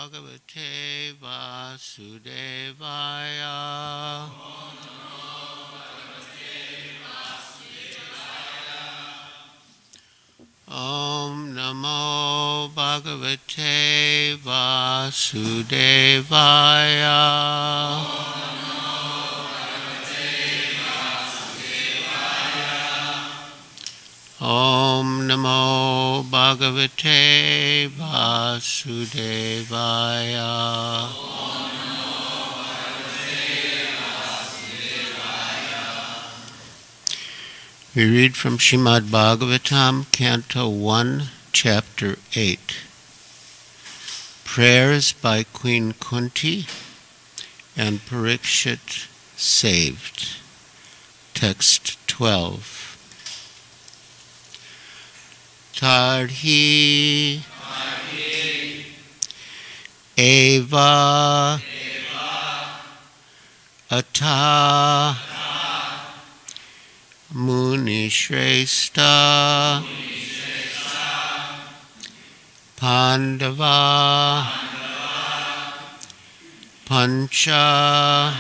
Bhagavate Vasudevaya. Om Namo Bhagavate Vasudevaya. Om Namo Bhagavate Vasudevaya. We read from Srimad Bhagavatam, Canto 1, Chapter 8. Prayers by Queen Kunti and Parikshit saved. Text 12. Tarhi Eva Ata Muni Shrestha Pandava Pancha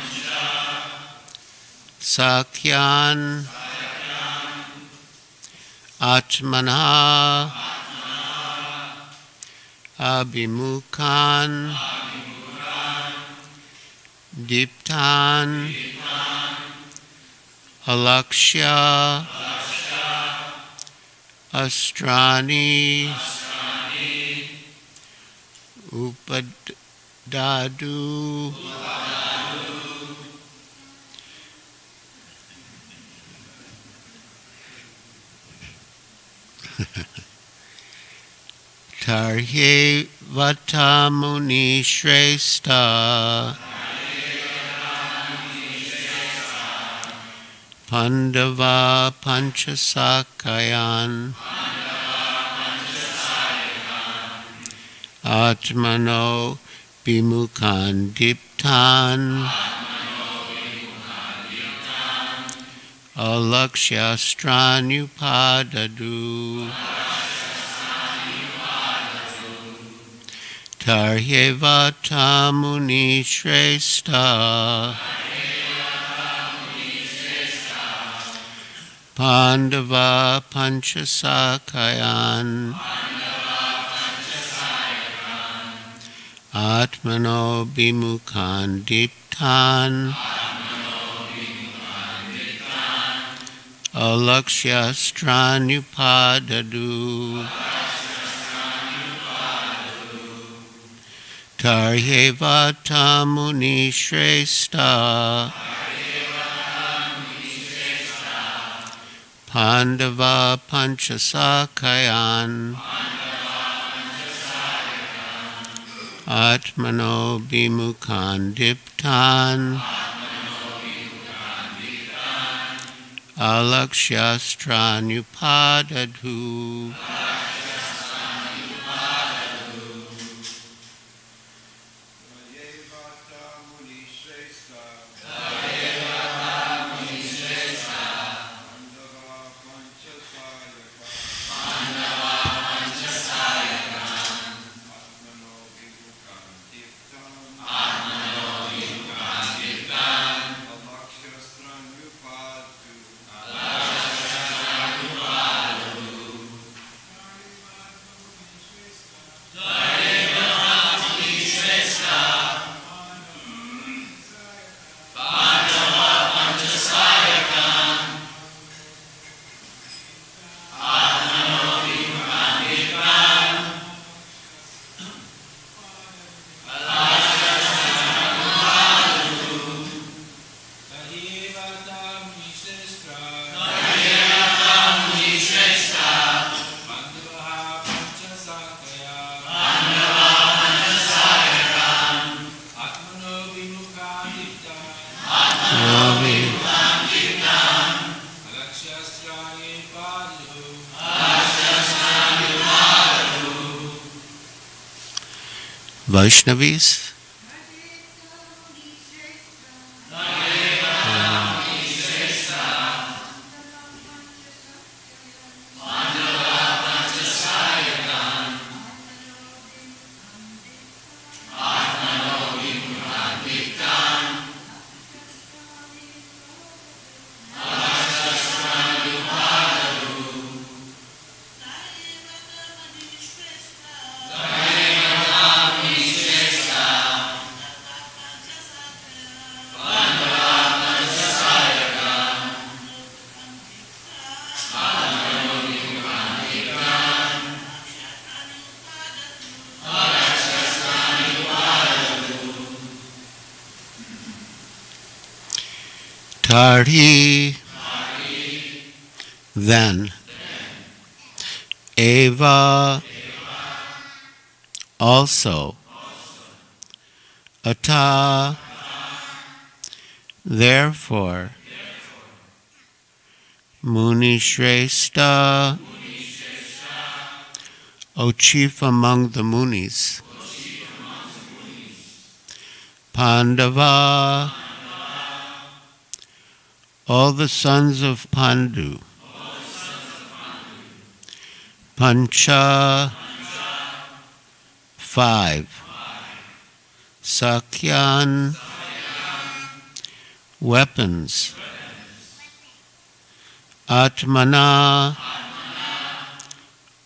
Sakyan Atmana Abhimukhan Diptan Alakshya Astrani Upadadu Tarhe Vatamuni Shrestha Pandava Panchasakayan Atmano Bimukhan Diptan Alakshyastranyupadadu Tarhyevatamuni Shrestha Pandava Panchasakayan Atmano Bimukhan Diptan Alakshyastranyupadadu Tarhyevatamuni Shrestha Pandava Panchasakayan Atmano Bimukhan Diptan Alakshyastranyupadadu Vaishnavis. Tari, then. Eva, also. Ata, therefore. Muni Shrestha, O chief among the Munis. Pandava, all the sons of Pandu. Pancha, 5. Sakyan, weapons. Atmana,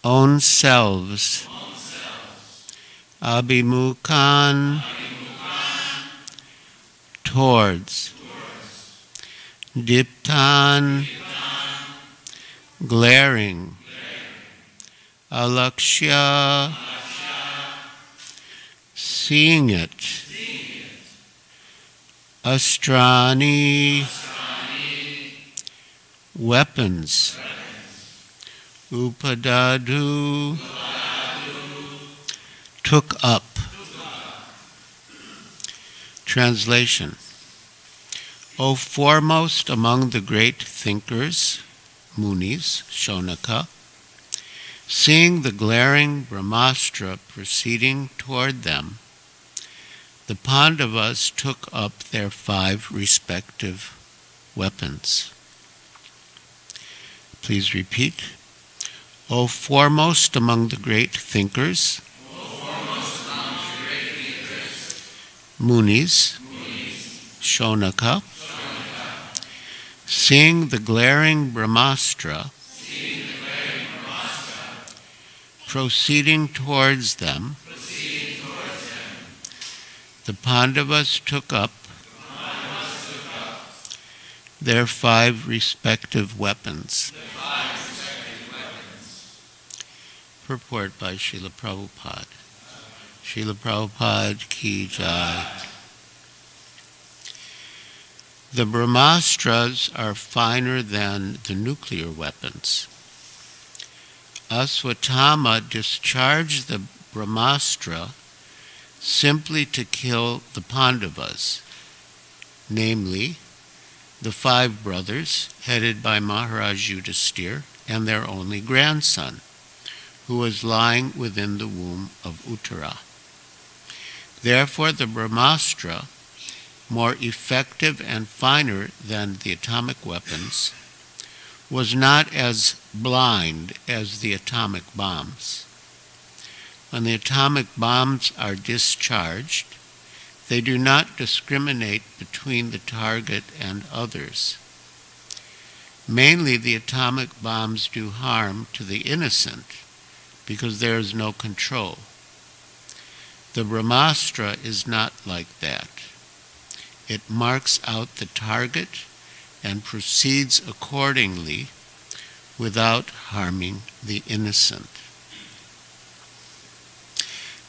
own selves. Abhimukhan, towards. Diptan, glaring. Alakshya, seeing it. Astrani, weapons. Upadadu, took up. Translation. O foremost among the great thinkers, Munis, Shonaka, seeing the glaring Brahmastra proceeding toward them, the Pandavas took up their 5 respective weapons. Please repeat. O foremost among the great thinkers, Munis, Shonaka, seeing the glaring Brahmastra proceeding towards them, the Pandavas took up their 5 respective weapons. Purport by Srila Prabhupada. Srila Prabhupada Ki Jai. The Brahmastras are finer than the nuclear weapons. Aswatthama discharged the Brahmastra simply to kill the Pandavas, namely the 5 brothers headed by Maharaj Yudhisthira and their only grandson, who was lying within the womb of Uttara. Therefore the Brahmastra, more effective and finer than the atomic weapons, was not as blind as the atomic bombs. When the atomic bombs are discharged, they do not discriminate between the target and others. Mainly the atomic bombs do harm to the innocent because there is no control. The Brahmastra is not like that. It marks out the target and proceeds accordingly without harming the innocent.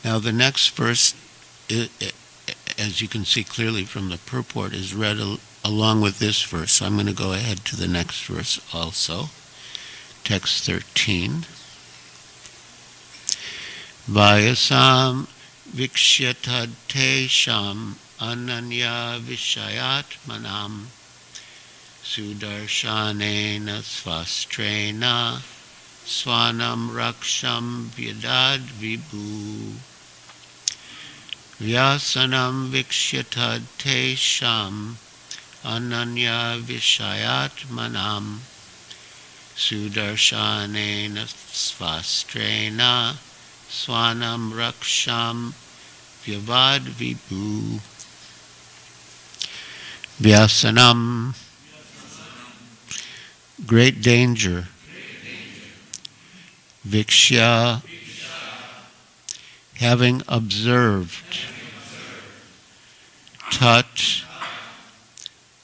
Now the next verse, as you can see clearly from the purport, is read along with this verse. So I'm going to go ahead to the next verse also. Text 13. Vayasam vikshyatad tesham ananya vishayat manam sudarshanena svastrena swanam raksham vyadad vibhu vyasanam vikshyatad tesham ananya vishayat manam sudarshanena svastrena swanam raksham vyavad vibhu. Vyasanam, great danger. Vikshya, having observed. Tat,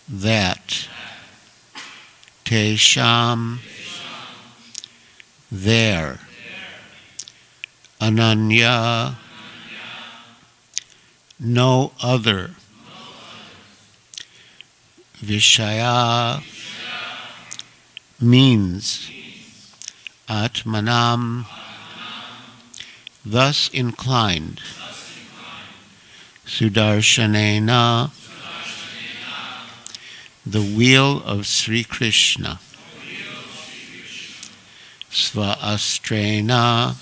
that. Tesham, there. Ananya, no other. Vishaya means Atmanam, thus inclined, Sudarshanena, the wheel of Sri Krishna, Svaastrena,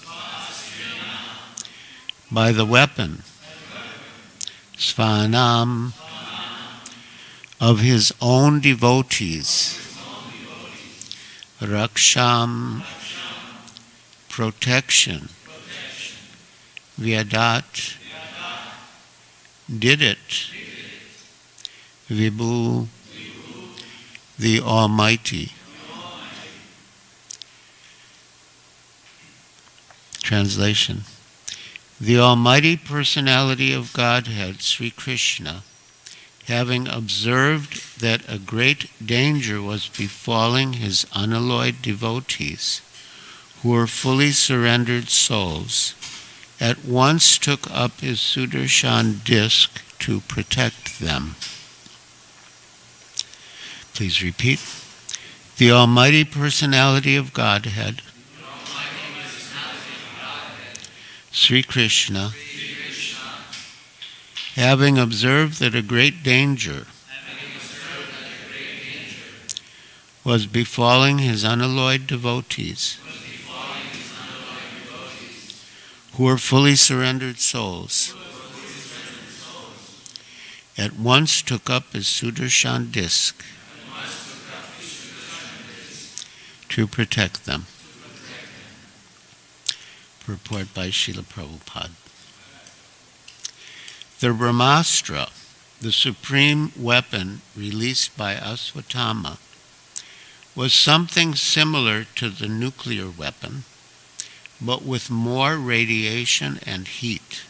by the weapon, Svanam, of his own devotees, Raksham, protection, Vyadat, did it, Vibhu, the Almighty. Translation. The Almighty Personality of Godhead, Sri Krishna, having observed that a great danger was befalling his unalloyed devotees, who were fully surrendered souls, at once took up his Sudarshan disc to protect them. Please repeat. The Almighty Personality of Godhead, Sri Krishna, having observed that a great danger was befalling his unalloyed devotees, who were fully surrendered souls, at once took up his Sudarshan disc to protect them. Purport by Srila Prabhupada. The Brahmastra, the supreme weapon released by Asvatthama, was something similar to the nuclear weapon, but with more radiation and heat.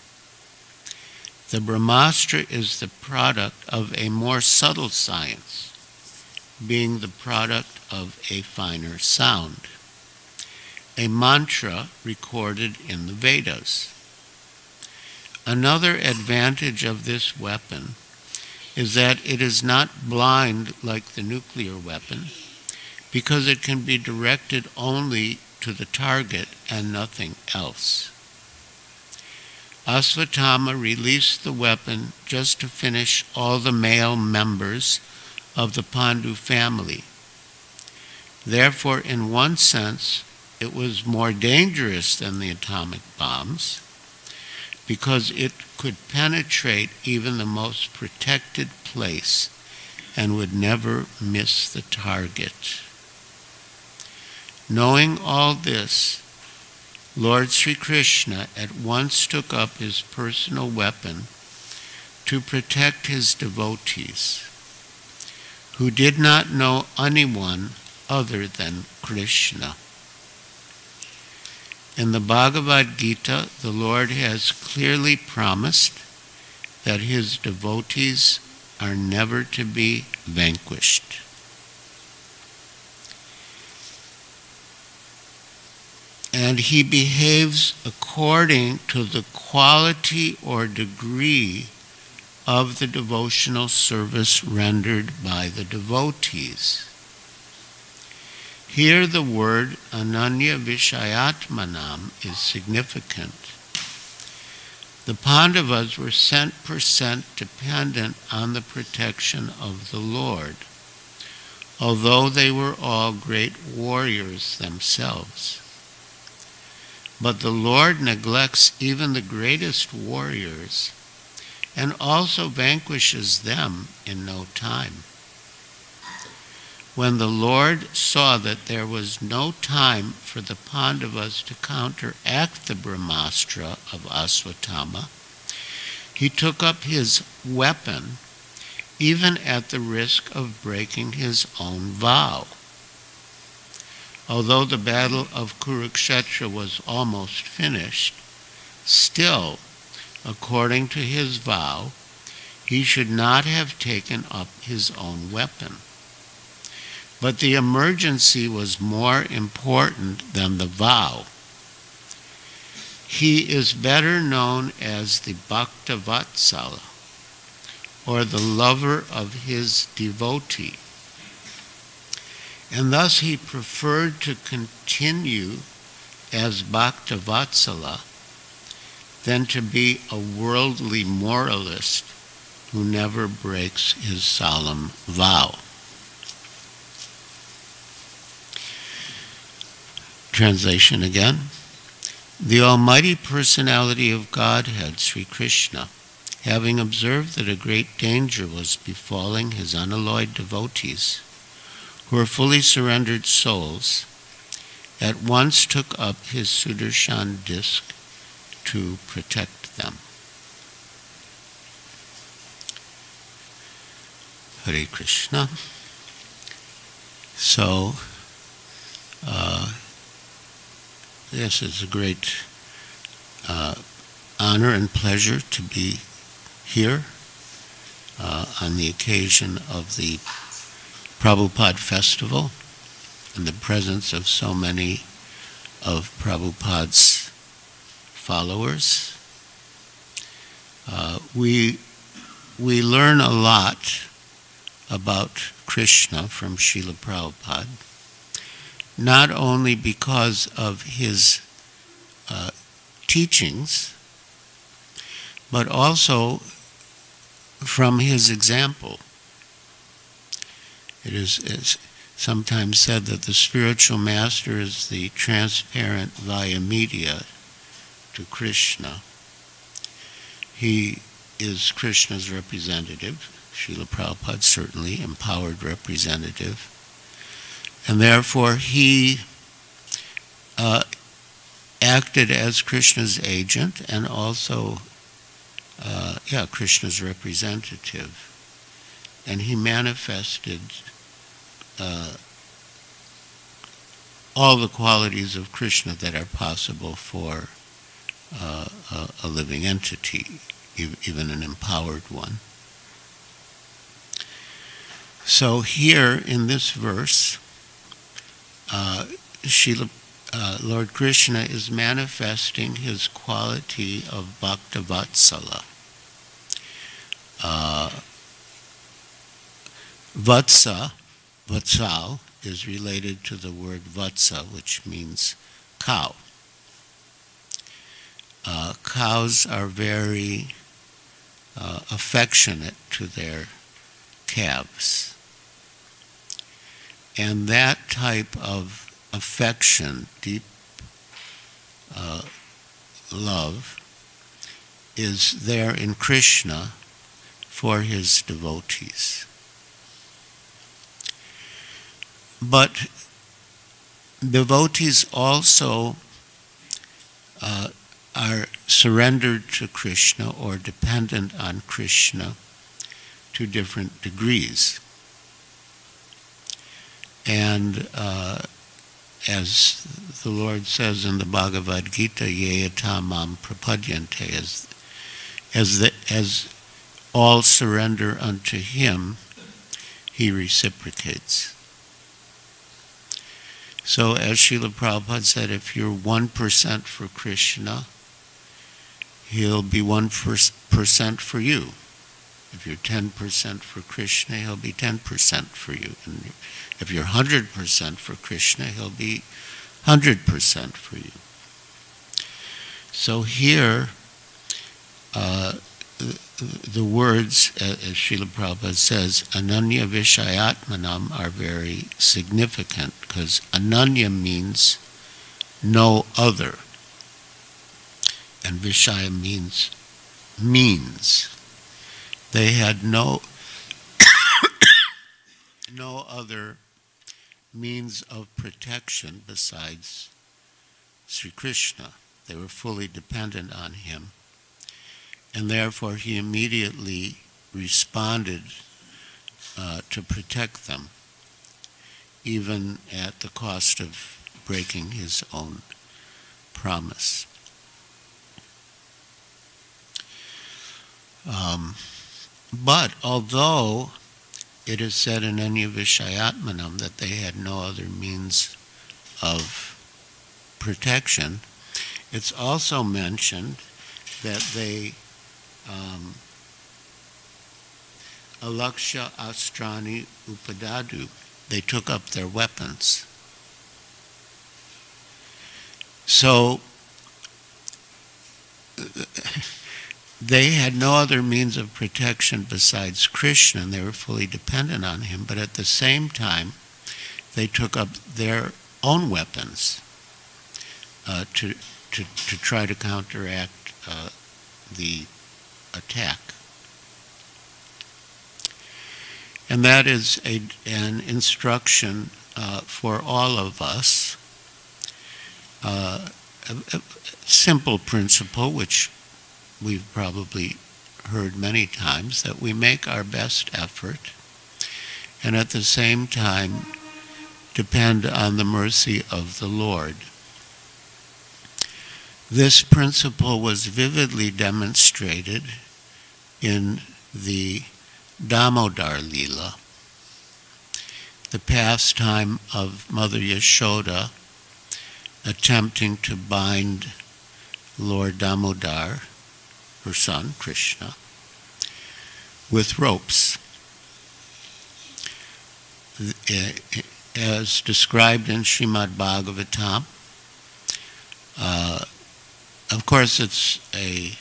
The Brahmastra is the product of a more subtle science, being the product of a finer sound, a mantra recorded in the Vedas. Another advantage of this weapon is that it is not blind like the nuclear weapon, because it can be directed only to the target and nothing else. Asvatthama released the weapon just to finish all the male members of the Pandu family. Therefore, in one sense, it was more dangerous than the atomic bombs, because it could penetrate even the most protected place and would never miss the target. Knowing all this, Lord Sri Krishna at once took up his personal weapon to protect his devotees, who did not know anyone other than Krishna. In the Bhagavad Gita, the Lord has clearly promised that his devotees are never to be vanquished. And he behaves according to the quality or degree of the devotional service rendered by the devotees. Here the word Ananya Vishayatmanam is significant. The Pandavas were 100% dependent on the protection of the Lord, although they were all great warriors themselves. But the Lord neglects even the greatest warriors and also vanquishes them in no time. When the Lord saw that there was no time for the Pandavas to counteract the Brahmastra of Asvatthama, he took up his weapon, even at the risk of breaking his own vow. Although the battle of Kurukshetra was almost finished, still, according to his vow, he should not have taken up his own weapon. But the emergency was more important than the vow. He is better known as the Bhaktavatsala, or the lover of his devotee. And thus he preferred to continue as Bhaktavatsala than to be a worldly moralist who never breaks his solemn vow. Translation again. The Almighty Personality of Godhead, Sri Krishna, having observed that a great danger was befalling his unalloyed devotees, who were fully surrendered souls, at once took up his Sudarshan disc to protect them. Hare Krishna. So, yes, it's a great honor and pleasure to be here on the occasion of the Prabhupada Festival in the presence of so many of Prabhupada's followers. We learn a lot about Krishna from Srila Prabhupada, not only because of his teachings, but also from his example. It is sometimes said that the spiritual master is the transparent via media to Krishna. He is Krishna's representative, Srila Prabhupada certainly, empowered representative, and therefore he acted as Krishna's agent and also Krishna's representative. And he manifested all the qualities of Krishna that are possible for a living entity, even an empowered one. So here in this verse, Lord Krishna is manifesting his quality of Bhaktavatsala. Vatsal is related to the word vatsa, which means cow. Cows are very affectionate to their calves. And that type of affection, deep love, is there in Krishna for his devotees. But devotees also are surrendered to Krishna or dependent on Krishna to different degrees. And as the Lord says in the Bhagavad Gita, Yeyata mam prapadyante, as all surrender unto him, he reciprocates. So as Srila Prabhupada said, if you're 1% for Krishna, he'll be 1% for you. If you're 10% for Krishna, he'll be 10% for you. And if you're 100% for Krishna, he'll be 100% for you. So here, the words, as Srila Prabhupada says, Ananya Vishayatmanam, are very significant, because Ananya means no other, and Vishaya means means. They had no other means of protection besides Sri Krishna. They were fully dependent on him, and therefore he immediately responded to protect them, even at the cost of breaking his own promise. But although it is said in Anya Vishayatmanam that they had no other means of protection, it's also mentioned that they alaksha astrani upadadu. They took up their weapons. So they had no other means of protection besides Krishna, and they were fully dependent on him, but at the same time, they took up their own weapons to try to counteract the attack. And that is an instruction for all of us, a simple principle which we've probably heard many times, that we make our best effort and at the same time depend on the mercy of the Lord. This principle was vividly demonstrated in the Damodara Lila, the pastime of Mother Yashoda attempting to bind Lord Damodar, her son, Krishna, with ropes. As described in Srimad Bhagavatam, of course it's a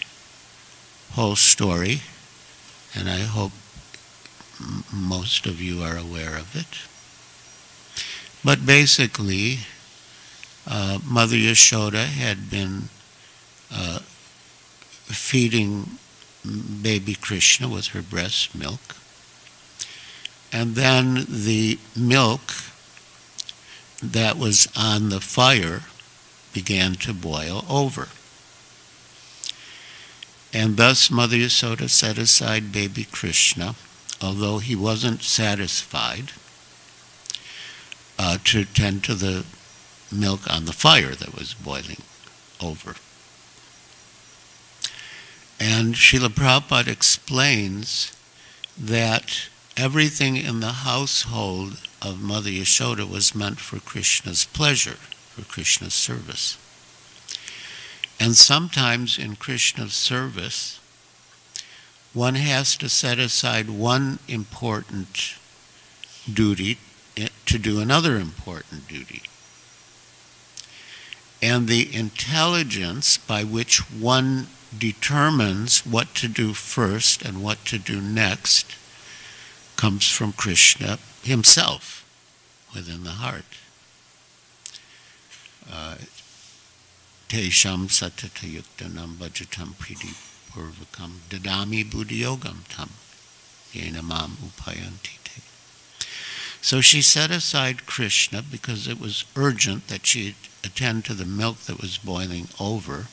whole story, and I hope most of you are aware of it. But basically, Mother Yashoda had been feeding baby Krishna with her breast milk, and then the milk that was on the fire began to boil over. And thus Mother Yashoda set aside baby Krishna, although he wasn't satisfied, to tend to the milk on the fire that was boiling over. And Srila Prabhupada explains that everything in the household of Mother Yashoda was meant for Krishna's pleasure, for Krishna's service. And sometimes in Krishna's service, one has to set aside one important duty to do another important duty. And the intelligence by which one determines what to do first and what to do next comes from Krishna himself within the heart. Tesham satatayuktanam bhajatam priti purvakam dadami buddhiyogam tam yena mam upayanti te. So she set aside Krishna because it was urgent that she attend to the milk that was boiling over.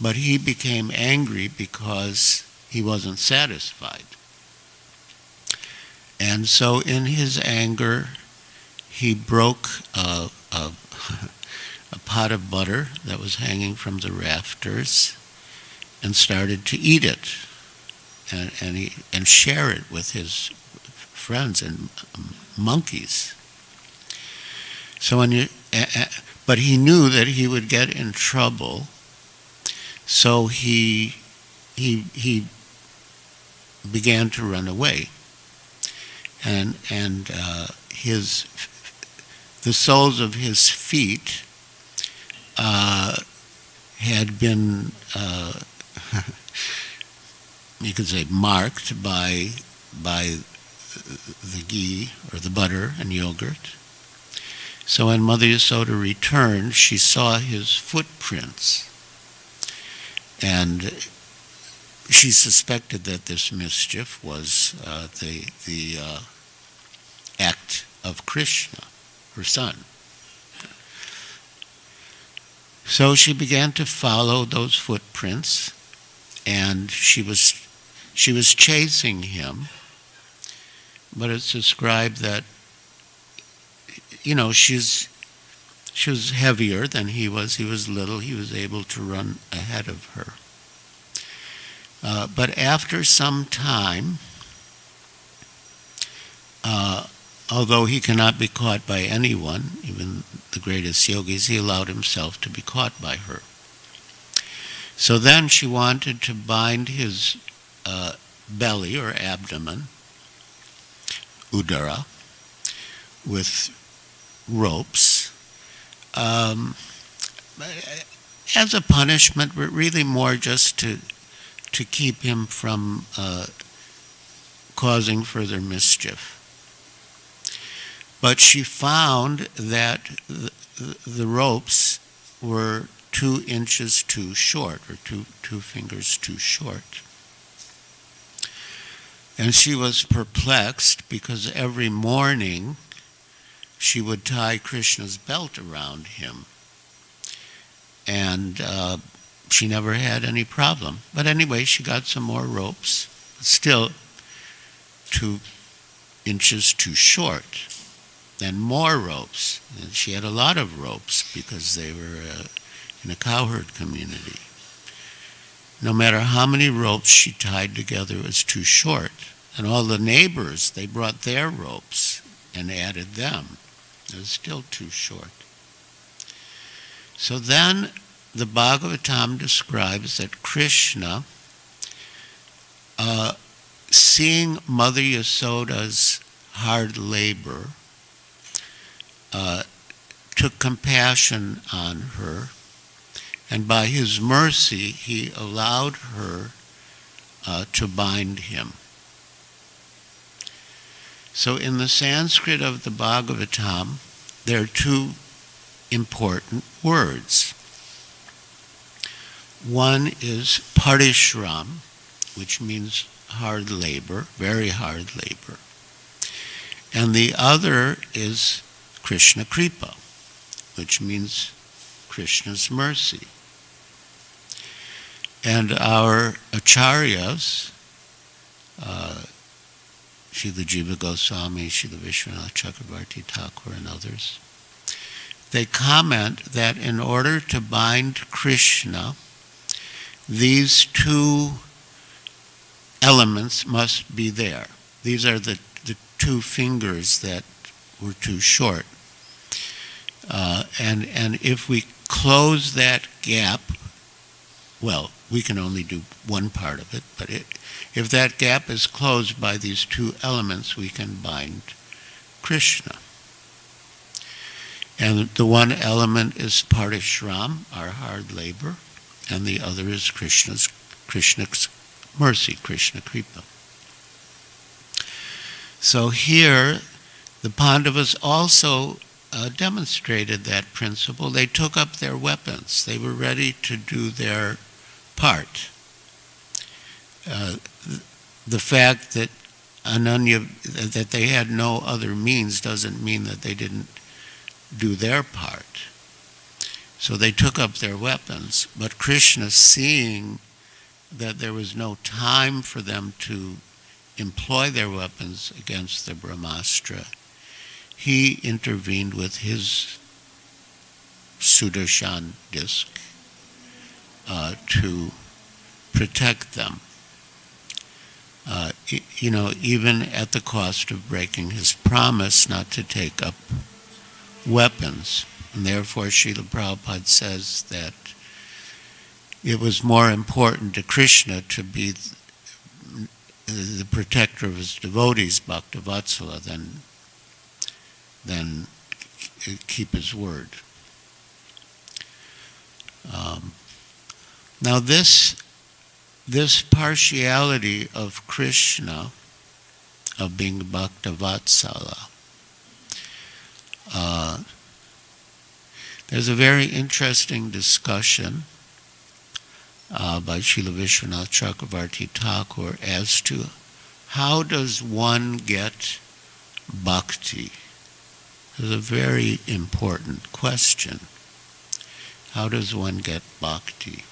But he became angry because he wasn't satisfied. And so in his anger, he broke a pot of butter that was hanging from the rafters and started to eat it and share it with his friends and monkeys. So but he knew that he would get in trouble, so he began to run away, and the soles of his feet had been, you could say, marked by the ghee or the butter and yogurt. So when Mother Yashoda returned, she saw his footprints, and she suspected that this mischief was the act of Krishna, her son. So she began to follow those footprints, and she was chasing him. But it's described that, you know, she was heavier than he was. He was little. He was able to run ahead of her. But after some time, although he cannot be caught by anyone, even the greatest yogis, he allowed himself to be caught by her. So then she wanted to bind his belly or abdomen, udara, with ropes, as a punishment, but really more just to keep him from causing further mischief. But she found that the ropes were 2 inches too short, or two fingers too short. And she was perplexed because every morning she would tie Krishna's belt around him. And she never had any problem. But anyway, she got some more ropes, still 2 inches too short. Then more ropes. And she had a lot of ropes because they were in a cowherd community. No matter how many ropes she tied together, it was too short. And all the neighbors, they brought their ropes and added them. It was still too short. So then the Bhagavatam describes that Krishna, seeing Mother Yasoda's hard labor, took compassion on her, and by his mercy he allowed her to bind him. So in the Sanskrit of the Bhagavatam, there are 2 important words. One is parishram, which means hard labor, very hard labor. And the other is Krishna Kripa, which means Krishna's mercy. And our acharyas, Srila Jiva Goswami, Srila Vishwanath Chakravarti Thakur, and others, they comment that in order to bind Krishna, these 2 elements must be there. These are the 2 fingers that were too short. And if we close that gap, well, we can only do one part of it, but if that gap is closed by these 2 elements, we can bind Krishna. And the one element is parishram, our hard labor, and the other is Krishna's mercy, Krishna Kripa. So here, the Pandavas also demonstrated that principle. They took up their weapons. They were ready to do their part. The fact that that they had no other means doesn't mean that they didn't do their part. So they took up their weapons, but Krishna, seeing that there was no time for them to employ their weapons against the Brahmastra, he intervened with his Sudarshan disc to protect them. Even at the cost of breaking his promise not to take up weapons. And therefore, Srila Prabhupada says that it was more important to Krishna to be the protector of his devotees, Bhaktavatsala, than keep his word. Now this partiality of Krishna, of being Bhaktavatsala, there's a very interesting discussion by Srila Vishwanath Chakravarti Thakur as to how does one get bhakti. It's a very important question. How does one get bhakti?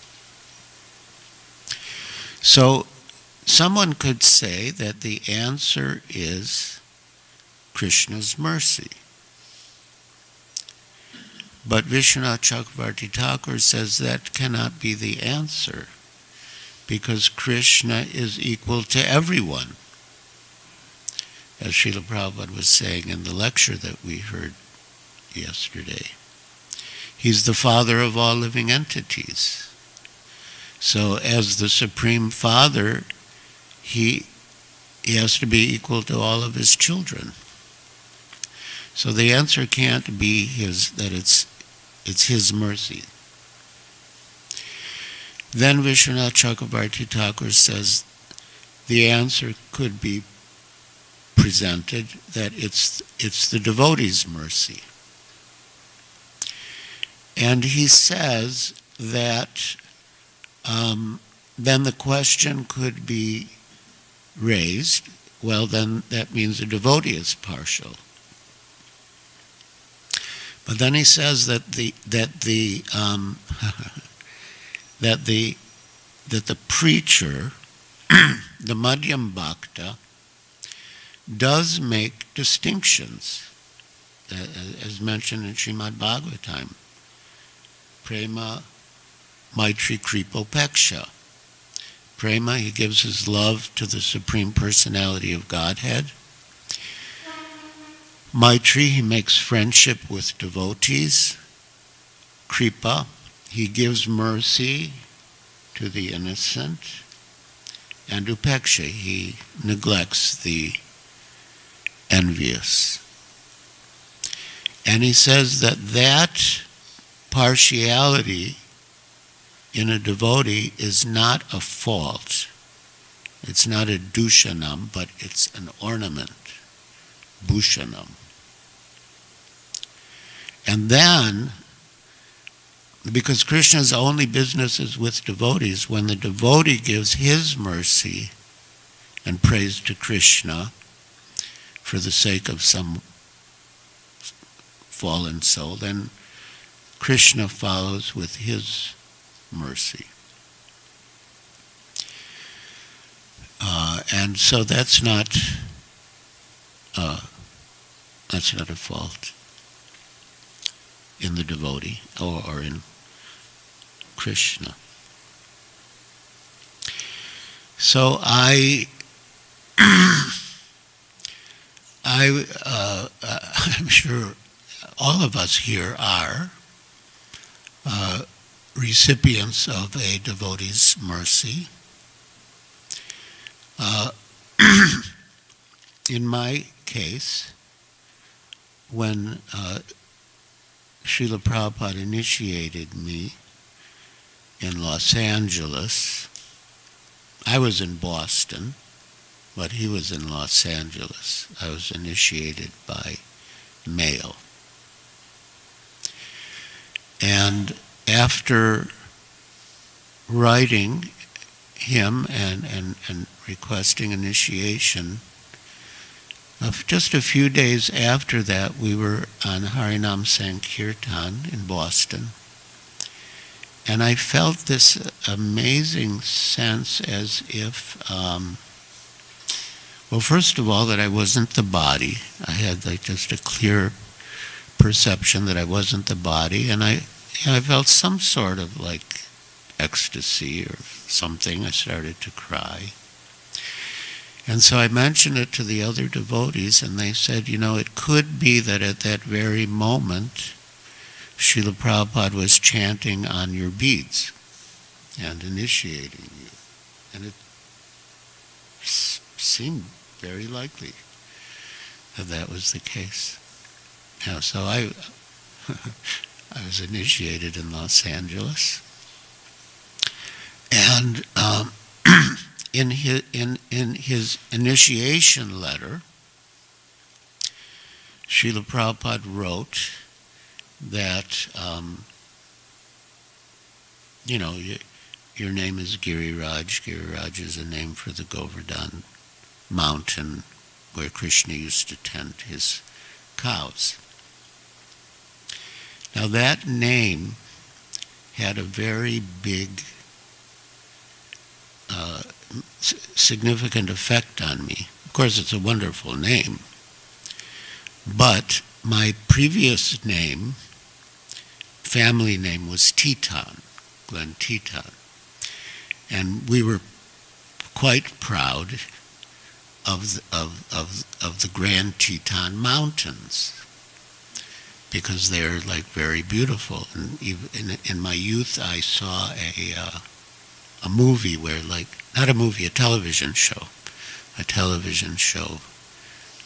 So someone could say that the answer is Krishna's mercy. But Vishwanath Chakravarti Thakur says that cannot be the answer, because Krishna is equal to everyone. As Srila Prabhupada was saying in the lecture that we heard yesterday, he's the father of all living entities. So as the Supreme Father, he has to be equal to all of his children. So the answer can't be that it's his mercy. Then Vishwanath Chakravarti Thakur says the answer could be presented that it's the devotee's mercy. And he says that then the question could be raised, well, then that means the devotee is partial. But then he says that the preacher, the Madhyam Bhakta, does make distinctions, as mentioned in Srimad Bhagavatam. Prema, Maitri, Kripopeksha. Prema, he gives his love to the Supreme Personality of Godhead. Maitri, he makes friendship with devotees. Kripa, he gives mercy to the innocent. And Upeksha, he neglects the envious. And he says that partiality in a devotee is not a fault. It's not a dushanam, but it's an ornament, bhushanam. And then, because Krishna's only business is with devotees, when the devotee gives his mercy and praise to Krishna for the sake of some fallen soul, then Krishna follows with his mercy. And so that's not a fault in the devotee or in Krishna. So I'm sure all of us here are recipients of a devotee's mercy. In my case, when Srila Prabhupada initiated me in Los Angeles, I was in Boston, but he was in Los Angeles. I was initiated by mail. And after writing him and requesting initiation, just a few days after that, we were on Harinam Sankirtan in Boston. And I felt this amazing sense as if, well, first of all, that I wasn't the body. I had just a clear perception that I wasn't the body, and I felt some sort of ecstasy or something. I started to cry. And so I mentioned it to the other devotees, and they said, it could be that at that very moment, Srila Prabhupada was chanting on your beads and initiating you. And it seemed very likely that was the case. So I was initiated in Los Angeles, and in his initiation letter, Srila Prabhupada wrote that your name is Giriraj. Giriraj is a name for the Govardhan mountain where Krishna used to tend his cows. Now that name had a very big, significant effect on me. Of course, it's a wonderful name, but my previous name, family name, was Teton, Glenn Teton, and we were quite proud of the Grand Teton Mountains, because they're very beautiful. And even in my youth, I saw a movie where, not a movie, a television show, a television show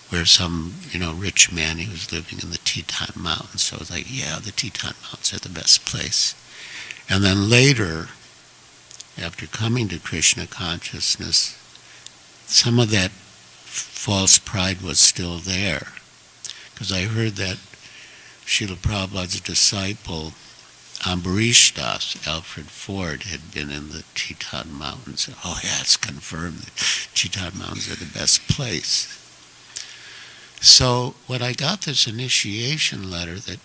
where some, rich man, he was living in the Teton Mountains. So I was like, yeah, the Teton Mountains are the best place. And then later, after coming to Krishna consciousness, some of that false pride was still there. Because I heard that Srila Prabhupada's disciple, Ambarish Das, Alfred Ford, had been in the Teton Mountains. Oh yeah, it's confirmed that Teton Mountains are the best place. So when I got this initiation letter that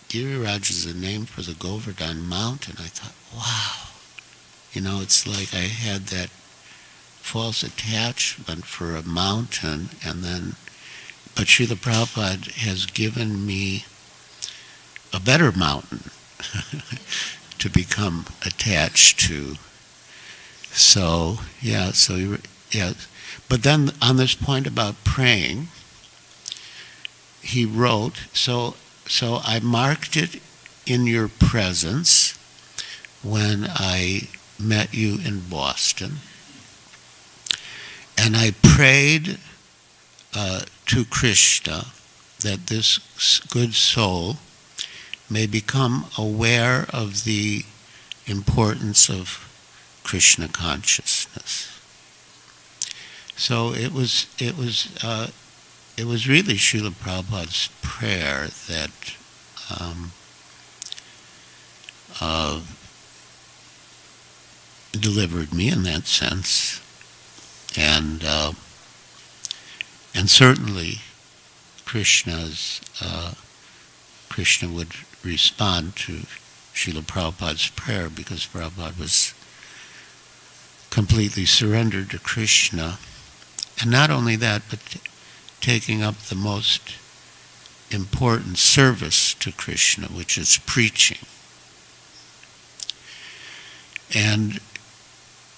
Giriraj is the name for the Govardhan mountain, I thought, wow. It's like I had that false attachment for a mountain, but Srila Prabhupada has given me a better mountain to become attached to. So, yeah. But then on this point about praying, he wrote, so I marked it in your presence when I met you in Boston, and I prayed to Krishna that this good soul may become aware of the importance of Krishna consciousness. So it was really Srila Prabhupada's prayer that delivered me in that sense, and certainly Krishna would respond to Srila Prabhupada's prayer, because Prabhupada was completely surrendered to Krishna, and not only that, but taking up the most important service to Krishna, which is preaching. And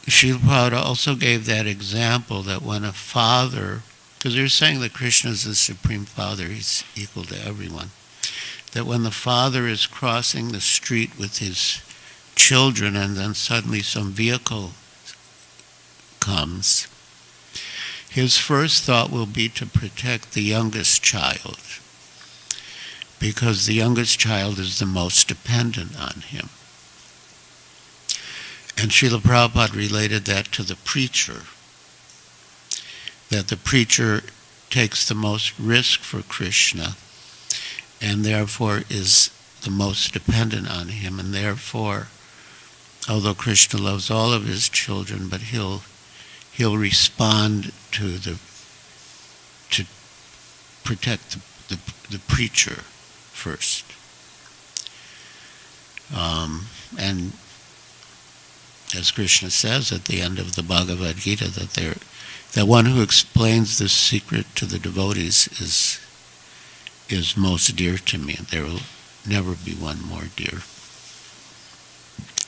Srila Prabhupada also gave that example that when a father, because they're saying that Krishna is the Supreme Father, he's equal to everyone, that when the father is crossing the street with his children and then suddenly some vehicle comes, his first thought will be to protect the youngest child, because the youngest child is the most dependent on him. And Srila Prabhupada related that to the preacher, that the preacher takes the most risk for Krishna and therefore is the most dependent on him, and therefore, although Krishna loves all of his children, but he'll respond to protect the preacher first. And as Krishna says at the end of the Bhagavad Gita, that one who explains this secret to the devotees is most dear to me, and there will never be one more dear.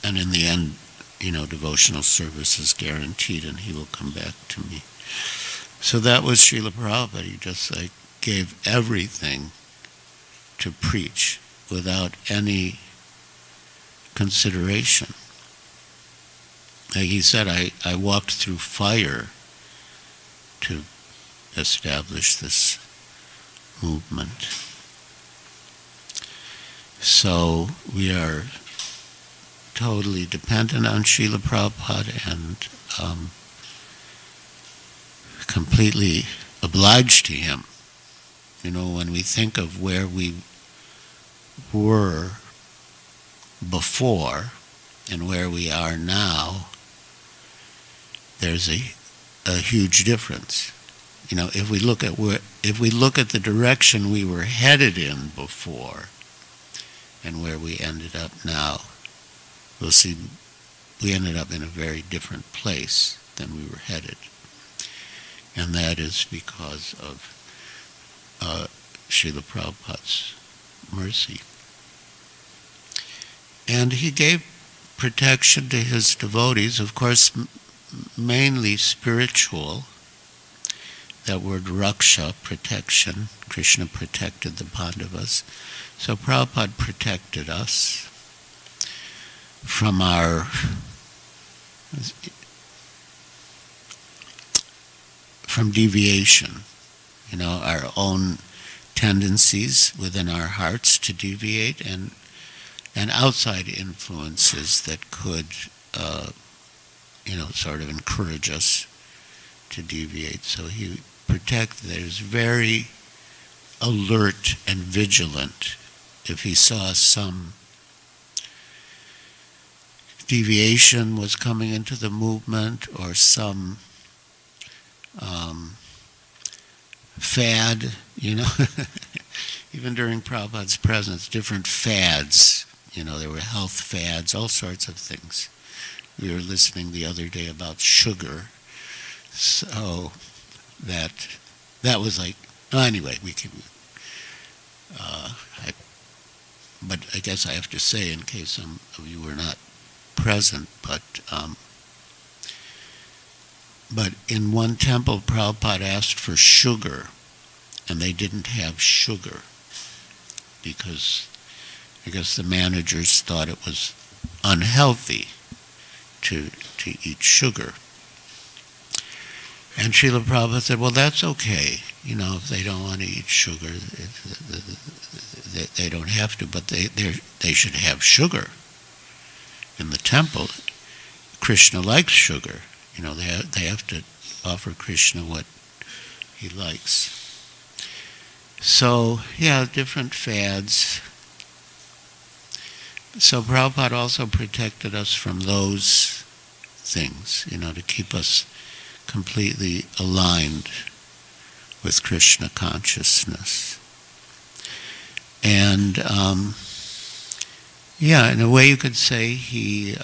And in the end, devotional service is guaranteed, and he will come back to me. So that was Srila Prabhupada. He just gave everything to preach without any consideration. Like he said, I walked through fire to establish this movement. So we are totally dependent on Srila Prabhupada and completely obliged to him. When we think of where we were before and where we are now, there's a huge difference. If we look at the direction we were headed in before and where we ended up now, we'll see we ended up in a very different place than we were headed. And that is because of Srila Prabhupada's mercy. And he gave protection to his devotees, of course, mainly spiritual. That word raksha, protection. Krishna protected the Pandavas. So Prabhupada protected us from from deviation, our own tendencies within our hearts to deviate, and outside influences that could, sort of encourage us to deviate. So he there's very alert and vigilant. If he saw some deviation was coming into the movement, or some fad, even during Prabhupada's presence, different fads, there were health fads, all sorts of things. We were listening the other day about sugar, so that was like, anyway, we can, but I guess I have to say, in case some of you were not present, but in one temple, Prabhupada asked for sugar, and they didn't have sugar, because I guess the managers thought it was unhealthy to eat sugar. And Srila Prabhupada said, well, that's okay. If they don't want to eat sugar, they don't have to, but they should have sugar. In the temple, Krishna likes sugar. They have to offer Krishna what he likes. So, different fads. So Prabhupada also protected us from those things, to keep us completely aligned with Krishna consciousness. And in a way you could say he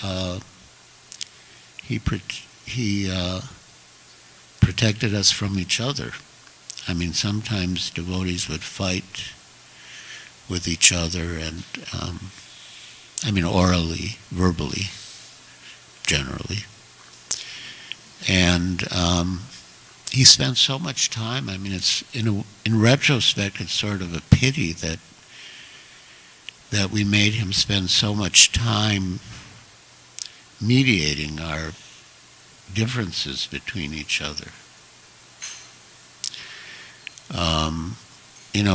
protected us from each other. I mean, sometimes devotees would fight with each other, and orally, verbally, generally. And he spent so much time. I mean, it's in retrospect, it's sort of a pity that we made him spend so much time mediating our differences between each other.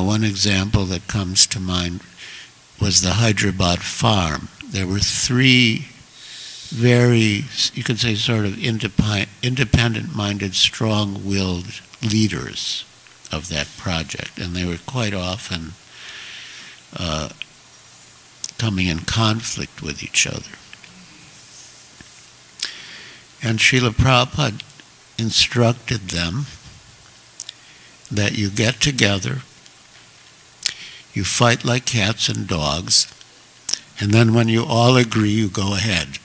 One example that comes to mind was the Hyderabad farm. There were 3 very, you could say, sort of independent-minded, strong-willed leaders of that project, and they were quite often coming in conflict with each other. And Srila Prabhupada instructed them that you get together, you fight like cats and dogs, and then when you all agree, you go ahead.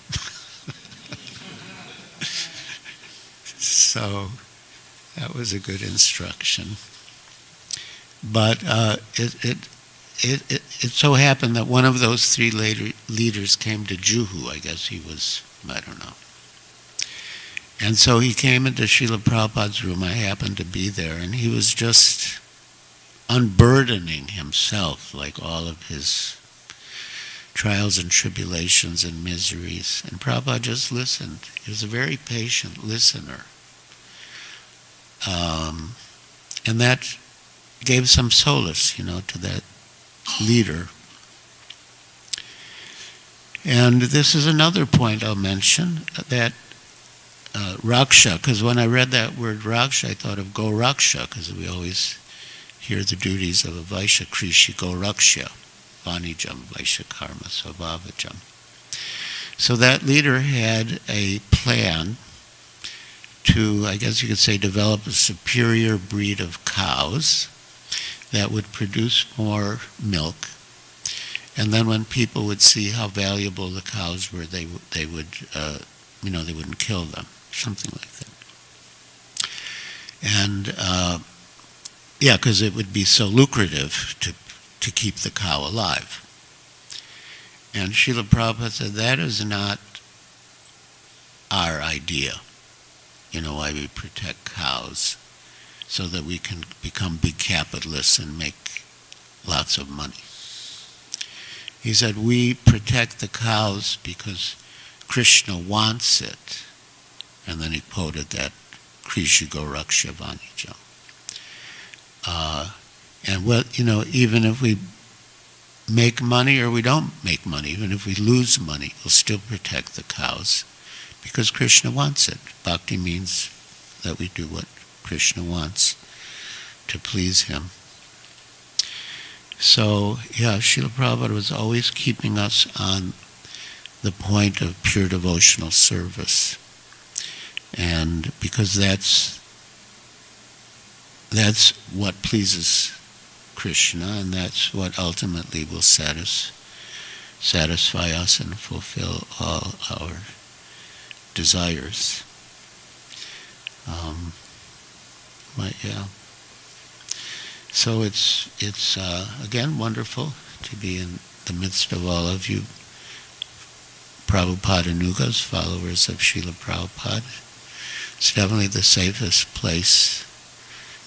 So that was a good instruction. But it so happened that one of those 3 leaders came to Juhu. I guess he was, I don't know. And so he came into Srila Prabhupada's room. I happened to be there, and he was just unburdening himself, like all of his trials and tribulations and miseries. And Prabhupada just listened. He was a very patient listener. And that gave some solace, to that leader. And this is another point I'll mention, that Raksha, because when I read that word Raksha, I thought of Go Raksha, because we always hear the duties of a Vaishya Krishi Go Raksha, Vanijam, Vaishya Karma, Svabhavajam. So that leader had a plan to, I guess you could say, develop a superior breed of cows that would produce more milk. And then when people would see how valuable the cows were, they would, they wouldn't kill them, something like that. And because it would be so lucrative to keep the cow alive. And Srila Prabhupada said, that is not our idea. Why we protect cows, so that we can become big capitalists and make lots of money. He said, we protect the cows because Krishna wants it. And then he quoted that Krisha Goraksha Vanijam. And well, even if we make money or we don't make money, even if we lose money, we'll still protect the cows because Krishna wants it. Bhakti means that we do what Krishna wants to please him. So, yeah, Srila Prabhupada was always keeping us on the point of pure devotional service. And because that's what pleases Krishna, and that's what ultimately will satisfy us and fulfill all our desires. But yeah. So it's again wonderful to be in the midst of all of you Prabhupada-nugas, followers of Srila Prabhupada. It's definitely the safest place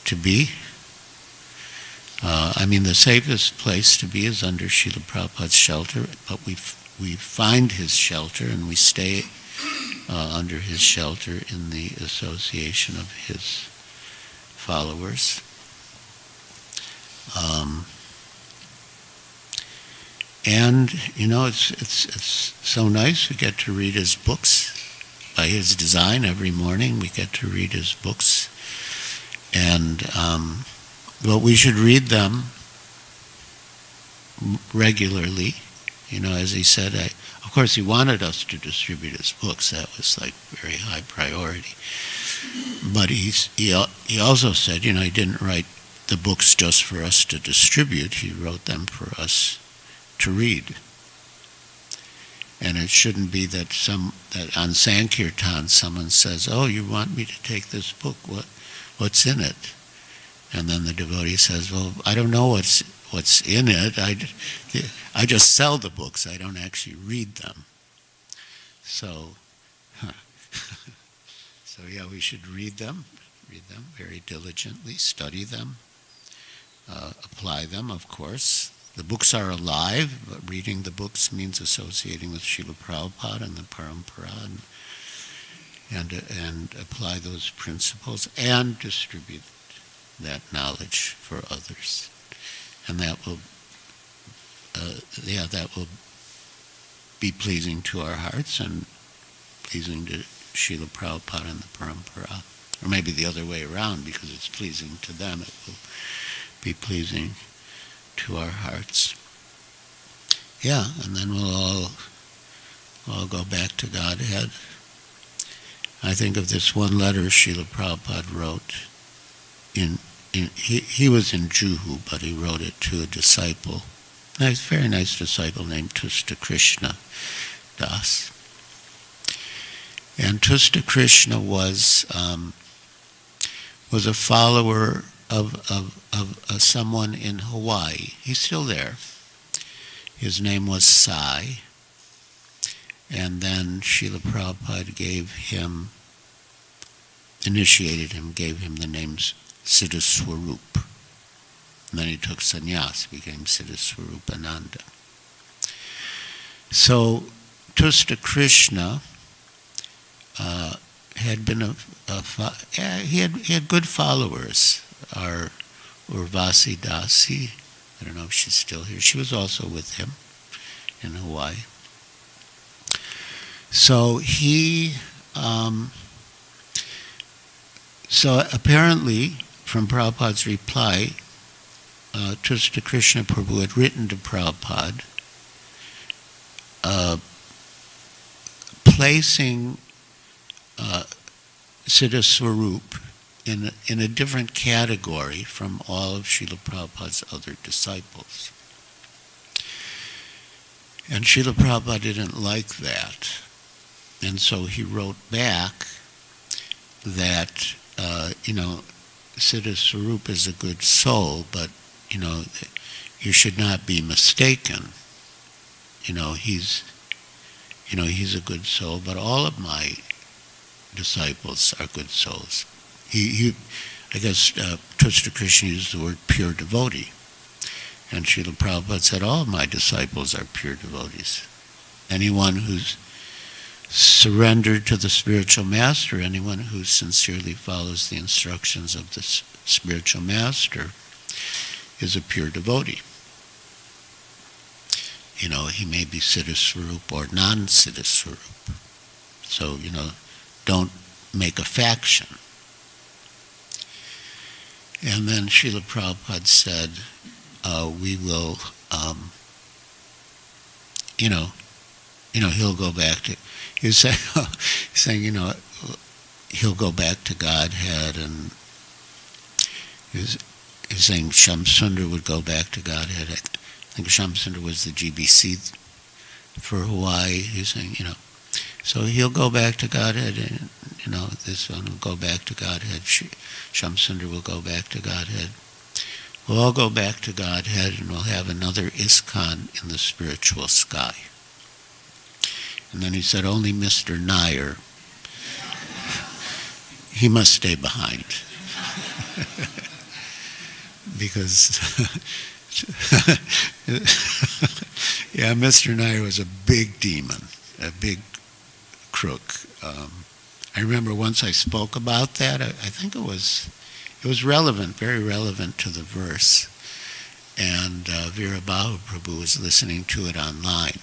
to be. The safest place to be is under Srila Prabhupada's shelter, but we find his shelter and we stay under his shelter in the association of his followers. And it's so nice. We get to read his books by his design every morning. We get to read his books, and we should read them regularly. As he said, of course, he wanted us to distribute his books. That was like very high priority. But he also said, he didn't write the books just for us to distribute. He wrote them for us to read. And it shouldn't be that on Sankirtan someone says, "Oh, you want me to take this book? What's in it?" And then the devotee says, "Well, I don't know what's in it. I just sell the books. I don't actually read them." So, yeah, we should read them very diligently, study them, apply them, of course. The books are alive, but reading the books means associating with Srila Prabhupada and the Parampara, and apply those principles and distribute that knowledge for others. And that will be pleasing to our hearts and pleasing to Srila Prabhupada and the Parampara. Or maybe the other way around, because it's pleasing to them, it will be pleasing to our hearts. Yeah, and then we'll all go back to Godhead. I think of this one letter Srila Prabhupada wrote. He was in Juhu, but he wrote it to a disciple, very nice disciple named Tusta Krishna Das. And Tusta Krishna was a follower of someone in Hawaii. He's still there. His name was Sai. And then Srila Prabhupada initiated him, gave him the names Siddhaswarup. And then he took sannyas, became Siddhaswarupananda. So Tusta Krishna had been he had good followers. Our Urvasi Dasi, I don't know if she's still here. She was also with him in Hawaii. So so apparently, from Prabhupada's reply, Tusta Krishna Prabhu had written to Prabhupada, placing Siddhaswarup in a different category from all of Srila Prabhupada's other disciples. And Srila Prabhupada didn't like that. And so he wrote back that, Siddhaswarup is a good soul, but, you should not be mistaken. He's a good soul, but all of my disciples are good souls. I guess Tusta Krishna used the word pure devotee. And Srila Prabhupada said, all of my disciples are pure devotees. Anyone who's surrendered to the spiritual master, anyone who sincerely follows the instructions of the spiritual master, is a pure devotee. You know, he may be Siddha Swarup or non-Siddha Swarup. So, you know, don't make a faction. And then Srila Prabhupada said, we will, he'll go back to, he was saying, you know, he'll go back to Godhead, and he was saying Shamsundar would go back to Godhead. I think Shamsundar was the GBC for Hawaii. He was saying, you know, so he'll go back to Godhead, and, you know, this one will go back to Godhead. Shamsundar will go back to Godhead. We'll all go back to Godhead, and we'll have another ISKCON in the spiritual sky. And then he said, only Mr. Nair, he must stay behind. Because, yeah, Mr. Nair was a big demon, a big crook. I remember once I spoke about that. I think it was relevant, very relevant to the verse. And Veera Bahu Prabhu was listening to it online.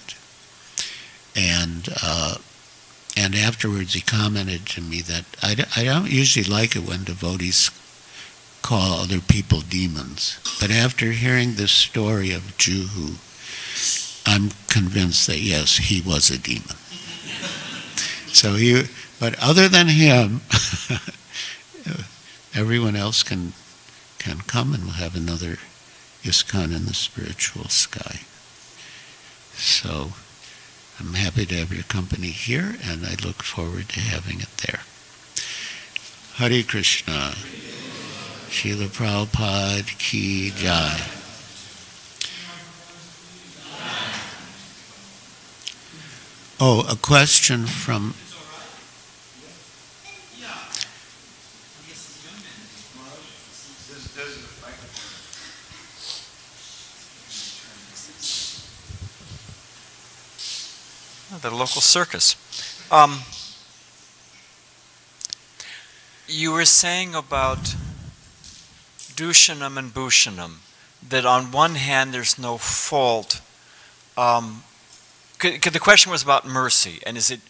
And afterwards he commented to me that I don't usually like it when devotees call other people demons. But after hearing this story of Juhu, I'm convinced that yes, he was a demon. So but other than him, everyone else can come, and we'll have another ISKCON in the spiritual sky. So I'm happy to have your company here, and I look forward to having it there. Hare Krishna. Srila Prabhupada Ki Jai. Oh, a question from... The local circus. You were saying about Dushanam and Bhushanam, that on one hand there's no fault. The question was about mercy, and is it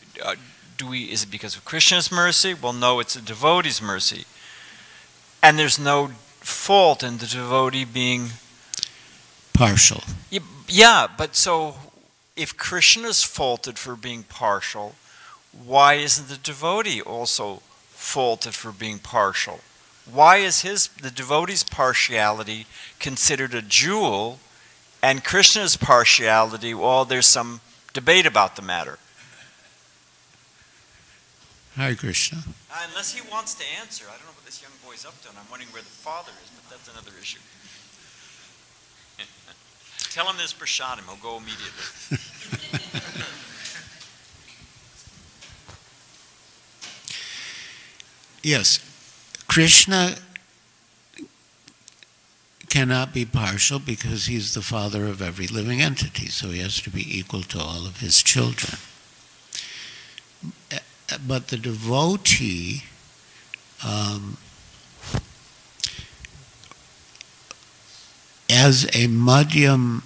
because of Krishna's mercy? Well, no, it's a devotee's mercy, and there's no fault in the devotee being partial. Yeah, but so if Krishna's faulted for being partial, why isn't the devotee also faulted for being partial? Why is the devotee's partiality considered a jewel, and Krishna's partiality, well, there's some debate about the matter? Hare Krishna. Unless he wants to answer. I don't know what this young boy's up to, and I'm wondering where the father is, but that's another issue. Tell him this prasadam, he'll go immediately. Yes, Krishna cannot be partial because he's the father of every living entity, so he has to be equal to all of his children. But the devotee as a Madhyam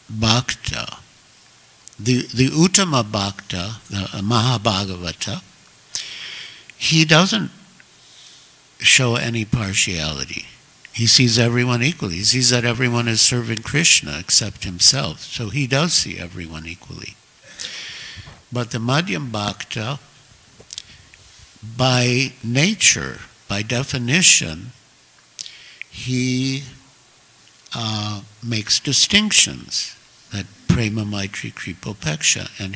Bhakta, the Uttama Bhakta, the Mahabhagavata, he doesn't show any partiality. He sees everyone equally. He sees that everyone is serving Krishna except himself. So he does see everyone equally. But the Madhyam Bhakta, by nature, by definition, he makes distinctions. That prema, maitri, kripa, upeksha. And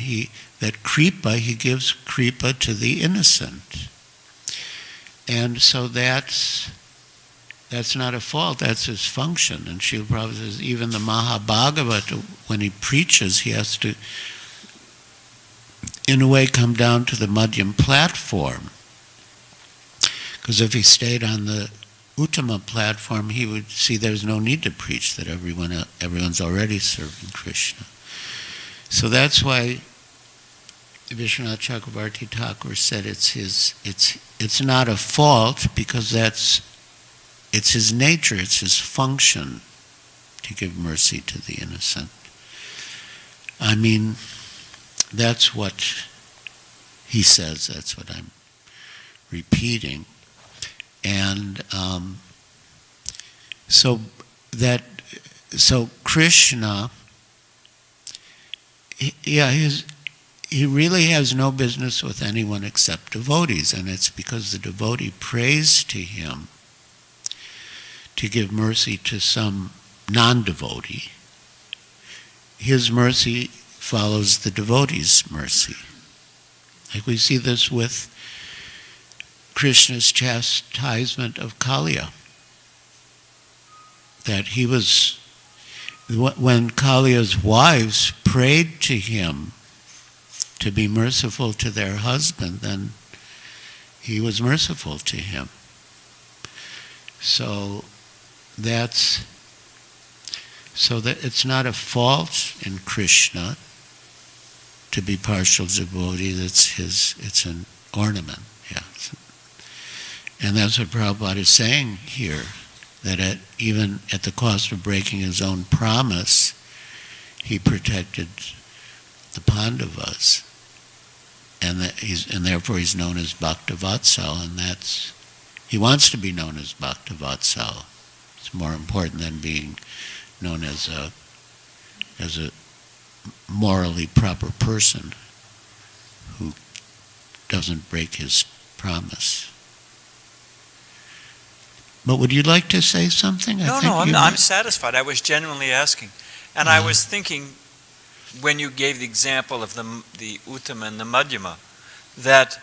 that kripa, he gives kripa to the innocent. And so that's not a fault, that's his function. And Srila Prabhupada says even the Mahabhagavata, when he preaches, he has to, in a way, come down to the Madhyam platform. Because if he stayed on the Uttama platform, he would see there's no need to preach, that everyone's already serving Krishna. So that's why Vishwanath Chakravarti Thakur said it's not a fault because it's his nature, it's his function to give mercy to the innocent. I mean, that's what he says, that's what I'm repeating. And so Krishna, he really has no business with anyone except devotees, and it's because the devotee prays to him to give mercy to some non-devotee. His mercy follows the devotee's mercy. Like we see this with Krishna's chastisement of Kaliya. That he was, when Kaliya's wives prayed to him to be merciful to their husband, then he was merciful to him. So that it's not a fault in Krishna to be partial devotee. It's an ornament. Yeah, and that's what Prabhupada is saying here. That even at the cost of breaking his own promise, he protected the Pandavas, and therefore he's known as Bhaktavatsal, and he wants to be known as Bhaktavatsal. It's more important than being known as a morally proper person who doesn't break his promise. But would you like to say something? No, I'm satisfied. I was genuinely asking. And I was thinking, when you gave the example of the Uttama and the Madhyama, that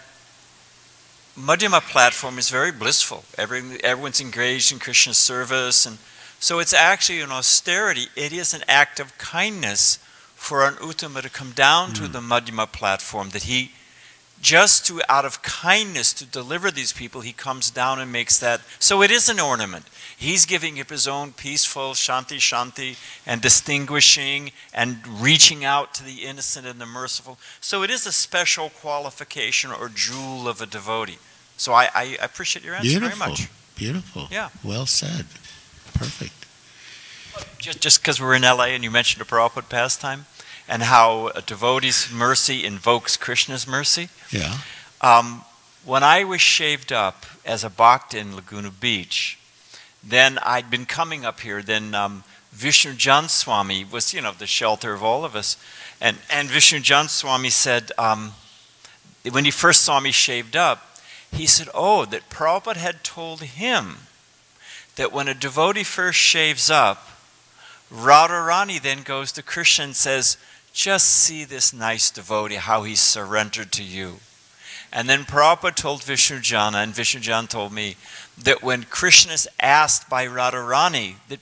Madhyama platform is very blissful. Everyone's engaged in Krishna's service. And so it's actually an austerity. It is an act of kindness for an Uttama to come down to the Madhyama platform, that he, just out of kindness to deliver these people, he comes down and makes that. So it is an ornament. He's giving up his own peaceful shanti and distinguishing and reaching out to the innocent and the merciful. So it is a special qualification or jewel of a devotee. So I appreciate your answer very much. Beautiful. Yeah. Well said. Perfect. Just because we're in LA and you mentioned a Prabhupada pastime, and how a devotee's mercy invokes Krishna's mercy. Yeah. When I was shaved up as a bhakta in Laguna Beach, then I'd been coming up here. Then Giriraja Swami was, the shelter of all of us. And Giriraja Swami said, when he first saw me shaved up, he said, that Prabhupada had told him that when a devotee first shaves up, Radharani then goes to Krishna and says, just see this nice devotee, how he's surrendered to you. And then Prabhupada told Vishnujana, and Vishnujana told me, that when Krishna is asked by Radharani, that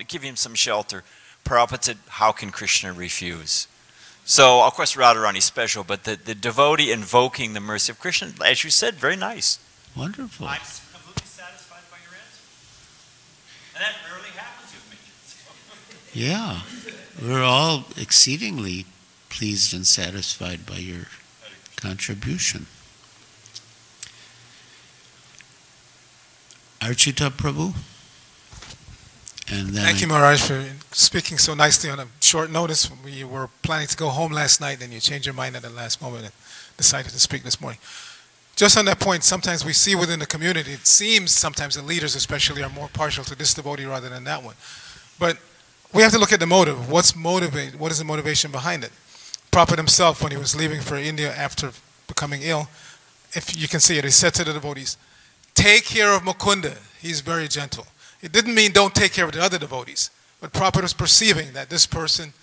give him some shelter, Prabhupada said, how can Krishna refuse? So, of course, Radharani is special, but the devotee invoking the mercy of Krishna, as you said, very nice. Wonderful. I'm completely satisfied by your answer. And that rarely happens with me. Yeah. We're all exceedingly pleased and satisfied by your contribution. Archita Prabhu? And then Thank you, Maharaj, for speaking so nicely on a short notice. We were planning to go home last night, and you changed your mind at the last moment and decided to speak this morning. Just on that point, sometimes we see within the community, it seems sometimes the leaders especially are more partial to this devotee rather than that one. But we have to look at the motive. What is the motivation behind it? Prabhupada himself, when he was leaving for India after becoming ill, if you can see it, he said to the devotees, take care of Mukunda. He's very gentle. It didn't mean don't take care of the other devotees, but Prabhupada was perceiving that this person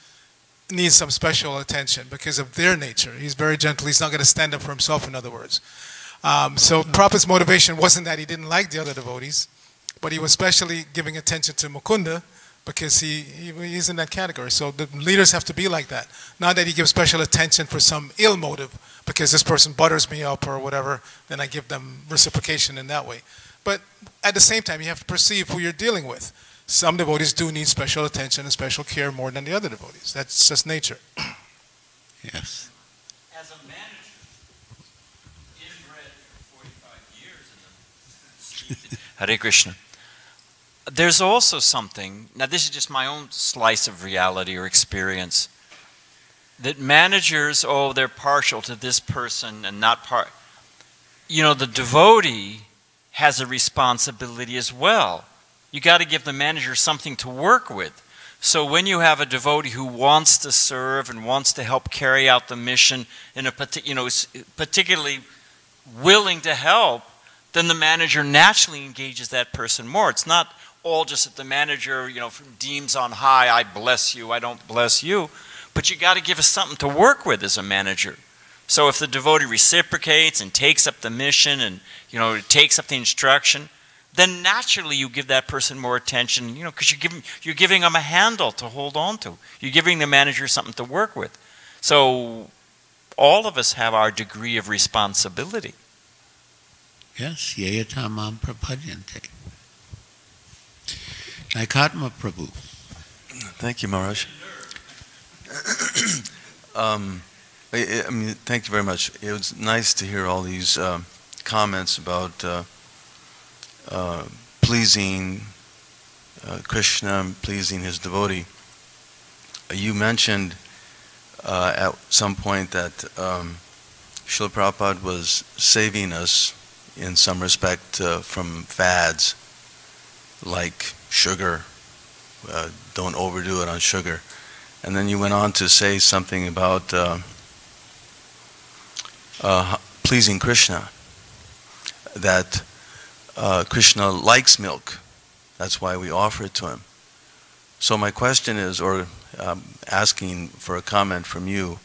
needs some special attention because of their nature. He's very gentle. He's not going to stand up for himself, in other words. So Prabhupada's motivation wasn't that he didn't like the other devotees, but he was specially giving attention to Mukunda because he's in that category. So the leaders have to be like that. Not that he gives special attention for some ill motive, because this person butters me up or whatever, then I give them reciprocation in that way. But at the same time, you have to perceive who you're dealing with. Some devotees do need special attention and special care more than the other devotees. That's just nature. Yes. As a man Hare Krishna. There's also something, now this is just my own slice of reality or experience, that managers, oh, they're partial to this person and not you know, the devotee has a responsibility as well. You got to give the manager something to work with. So when you have a devotee who wants to serve and wants to help carry out the mission in a is particularly willing to help, then the manager naturally engages that person more. It's not all just that the manager, deems on high, I bless you, I don't bless you. But you got to give us something to work with as a manager. So if the devotee reciprocates and takes up the mission and, takes up the instruction, then naturally you give that person more attention, because you're giving them a handle to hold on to. You're giving the manager something to work with. So all of us have our degree of responsibility. Yes, yeyatamam prapadyante. Naikatma Prabhu. Thank you, Maharaj. Thank you very much. It was nice to hear all these comments about pleasing Krishna, pleasing his devotee. You mentioned at some point that Srila Prabhupada was saving us in some respect from fads like sugar. Don't overdo it on sugar. And then you went on to say something about pleasing Krishna, that Krishna likes milk. That's why we offer it to him. So my question is, or asking for a comment from you,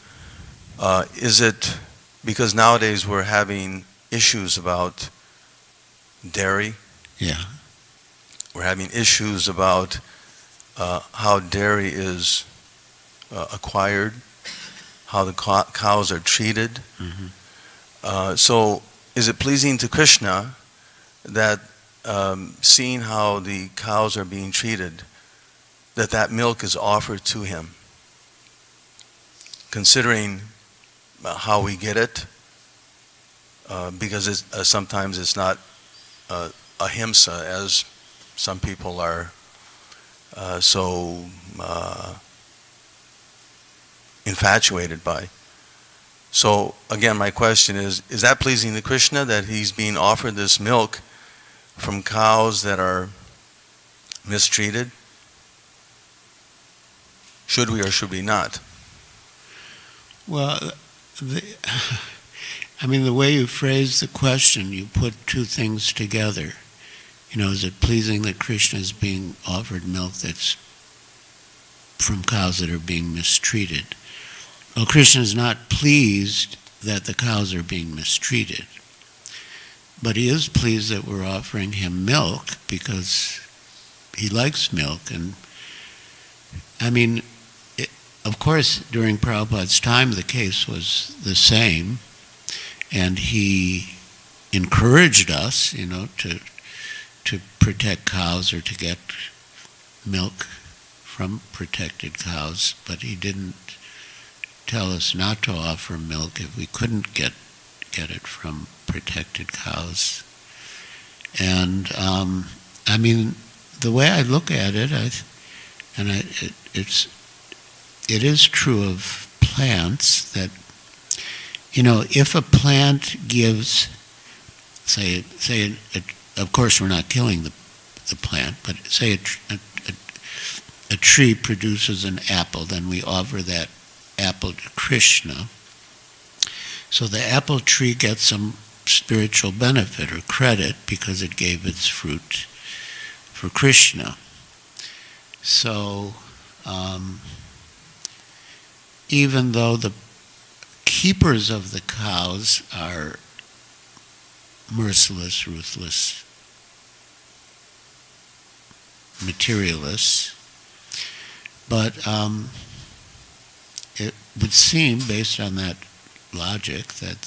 is it because nowadays we're having issues about dairy? Yeah. We're having issues about how dairy is acquired, how the cows are treated. Mm-hmm. So is it pleasing to Krishna that seeing how the cows are being treated, that milk is offered to him, considering how we get it, because sometimes it's not ahimsa, as some people are so infatuated by. So again, my question is that pleasing to Krishna that he's being offered this milk from cows that are mistreated? Should we or should we not? Well, the way you phrase the question, you put two things together. Is it pleasing that Krishna is being offered milk that's from cows that are being mistreated? Well, Krishna is not pleased that the cows are being mistreated, but he is pleased that we're offering him milk because he likes milk. And of course, during Prabhupada's time, the case was the same, and he encouraged us, to protect cows or to get milk from protected cows, but he didn't tell us not to offer milk if we couldn't get it from protected cows. And the way I look at it, it is true of plants that, if a plant gives, say, of course we're not killing the plant, but say a tree produces an apple, then we offer that apple to Krishna. So the apple tree gets some spiritual benefit or credit because it gave its fruit for Krishna. So even though the keepers of the cows are merciless, ruthless materialists, but it would seem, based on that logic, that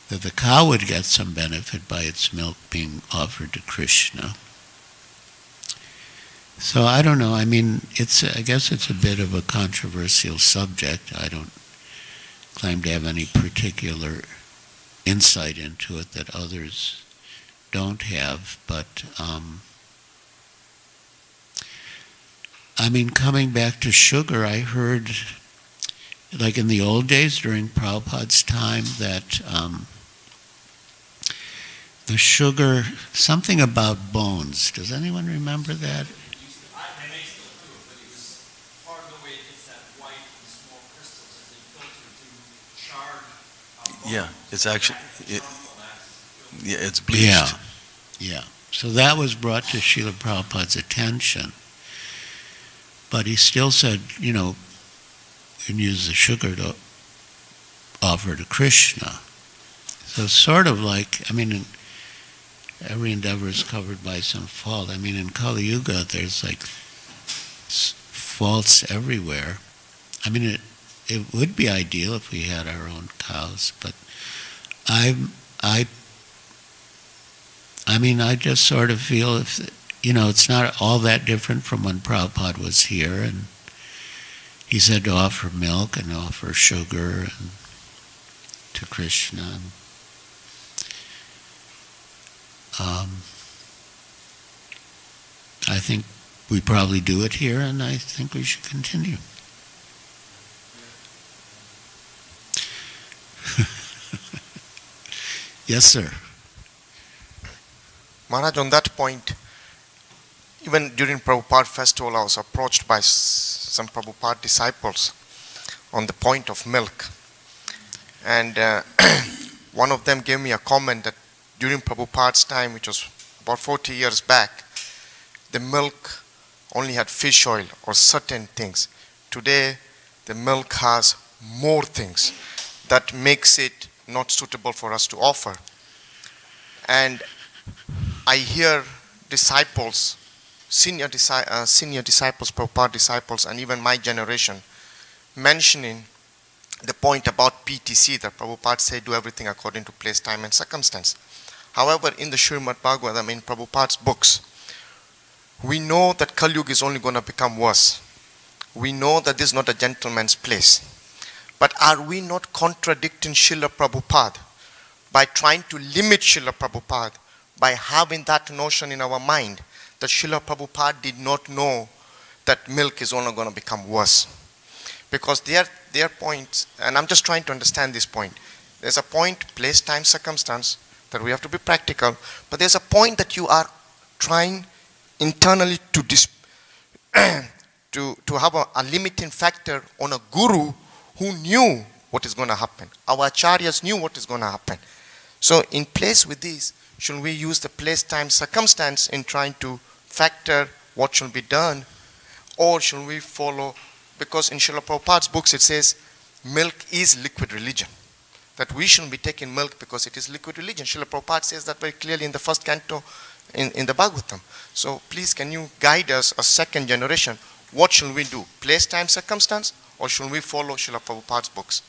the cow would get some benefit by its milk being offered to Krishna. So I don't know. I guess it's a bit of a controversial subject. I don't claim to have any particular insight into it that others don't have, but I mean, coming back to sugar, I heard, like in the old days during Prabhupada's time, that the sugar, something about bones. Does anyone remember that? Yeah, it's actually, it's bleached. Yeah. So that was brought to Srila Prabhupada's attention. But he still said, you know, you can use the sugar to offer to Krishna. So it's sort of like, I mean, every endeavor is covered by some fault. I mean, in Kali Yuga, there's like faults everywhere. I mean, it would be ideal if we had our own cows, but I mean, I just sort of feel if, you know, it's not all that different from when Prabhupada was here, and he said to offer milk and offer sugar and to Krishna. I think we probably do it here, and I think we should continue. Yes, sir. Maharaj, on that point, even during Prabhupada festival, I was approached by some Prabhupada disciples on the point of milk. And one of them gave me a comment that during Prabhupada's time, which was about 40 years back, the milk only had fish oil or certain things. Today, the milk has more things that makes it not suitable for us to offer. And I hear disciples, senior disciples, Prabhupada disciples, and even my generation mentioning the point about PTC, that Prabhupada said do everything according to place, time, and circumstance. However, in the Srimad Bhagavatam, in Prabhupada's books, we know that Kali Yuga is only going to become worse. We know that this is not a gentleman's place. But are we not contradicting Srila Prabhupada by trying to limit Srila Prabhupada, by having that notion in our mind that Srila Prabhupada did not know that milk is only going to become worse? Because their points, and I'm just trying to understand this point. There's a point, place, time, circumstance, that we have to be practical. But there's a point that you are trying internally to have a limiting factor on a guru who knew what is going to happen. Our acharyas knew what is going to happen. So in place with this, should we use the place, time, circumstance in trying to factor what should be done? Or should we follow, because in Srila Prabhupada's books it says milk is liquid religion. That we shouldn't be taking milk because it is liquid religion. Srila Prabhupada says that very clearly in the first canto in the Bhagavatam. So please, can you guide us, a second generation, what should we do? Place, time, circumstance, or should we follow Srila Prabhupada's books?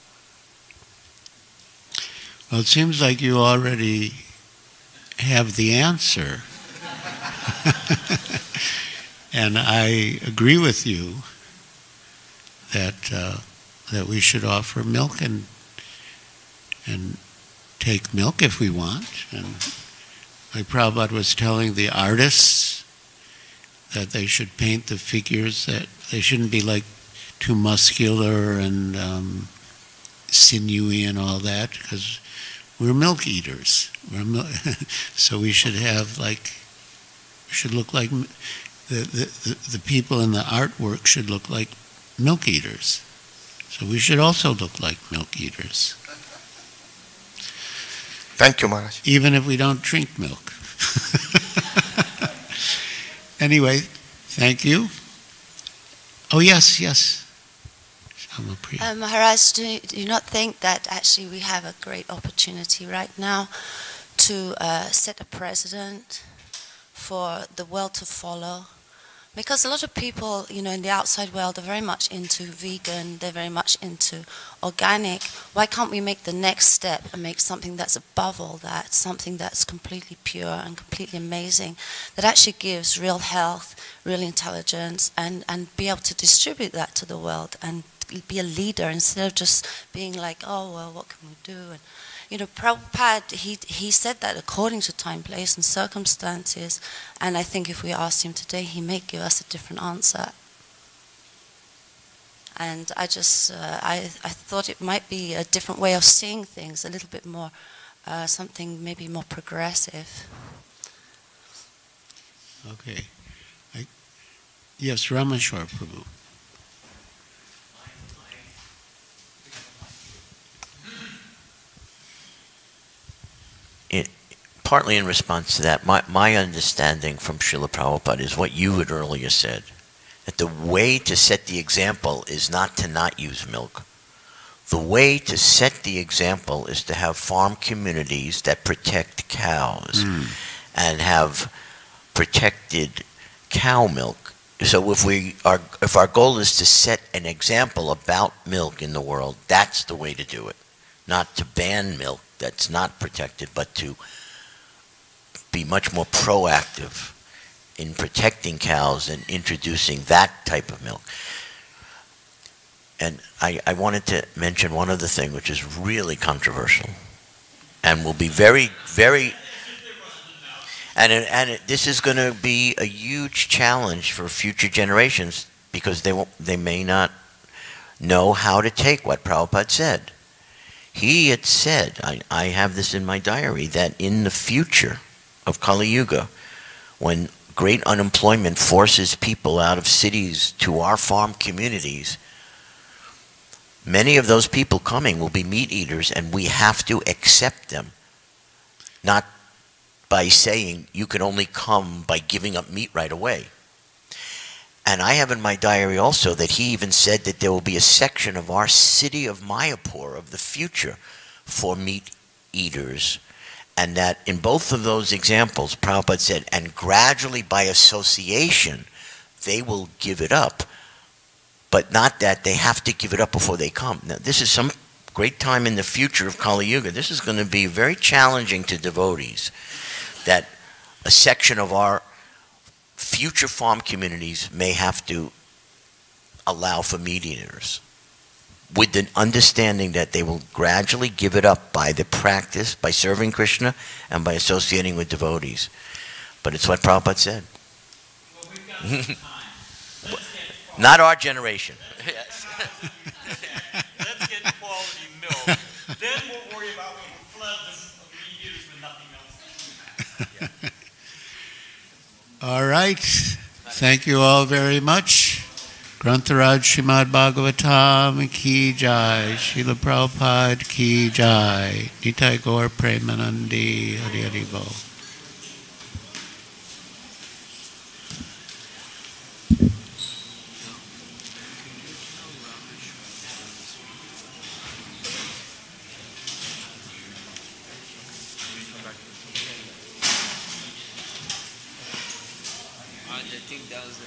Well, it seems like you already have the answer. And I agree with you that we should offer milk and take milk if we want. And like Prabhupada was telling the artists that they should paint the figures, that they shouldn't be like too muscular and sinewy and all that, because we're milk eaters. So we should have should look like, the people in the artwork should look like milk eaters. So we should also look like milk eaters. Thank you, Maharaj. Even if we don't drink milk. Anyway, thank you. Oh, yes. Maharaj, do you not think that actually we have a great opportunity right now to set a precedent for the world to follow? Because a lot of people, in the outside world are very much into vegan, they're very much into organic. Why can't we make the next step and make something that's above all that, something that's completely pure and completely amazing, that actually gives real health, real intelligence, and be able to distribute that to the world and be a leader instead of just being like, oh, well, what can we do? And, Prabhupada, he said that according to time, place, and circumstances, and I think if we asked him today, he may give us a different answer. And I just, I thought it might be a different way of seeing things, a little bit more, something maybe more progressive. Okay. Yes, Rameshwar Prabhu. Partly in response to that, my understanding from Srila Prabhupada is what you had earlier said, that the way to set the example is not to not use milk. The way to set the example is to have farm communities that protect cows and have protected cow milk. So if our goal is to set an example about milk in the world, that's the way to do it. Not to ban milk that's not protected, but to be much more proactive in protecting cows and introducing that type of milk. And I wanted to mention one other thing which is really controversial and will be very, very... this is going to be a huge challenge for future generations because they may not know how to take what Prabhupada said. He had said, I have this in my diary, that in the future of Kali Yuga, when great unemployment forces people out of cities to our farm communities, many of those people coming will be meat eaters, and we have to accept them, not by saying you can only come by giving up meat right away. And I have in my diary also that he even said that there will be a section of our city of Mayapur of the future for meat eaters, and that in both of those examples, Prabhupada said, and gradually by association, they will give it up. But not that they have to give it up before they come. Now, this is some great time in the future of Kali Yuga. This is going to be very challenging to devotees, that a section of our future farm communities may have to allow for meat eaters, with the understanding that they will gradually give it up by the practice, by serving Krishna, and by associating with devotees. But it's what Prabhupada said. Well, we've got some time. Not our generation. Yes. Let's get quality milk. Then we'll worry about when we flood the reuse with nothing else. All right. Thank you all very much. Grantharaj Srimad Bhagavatam ki jai. Srila Prabhupada ki jai. Nitai Gaur Premanandi Hari Hari Bol. I think that was the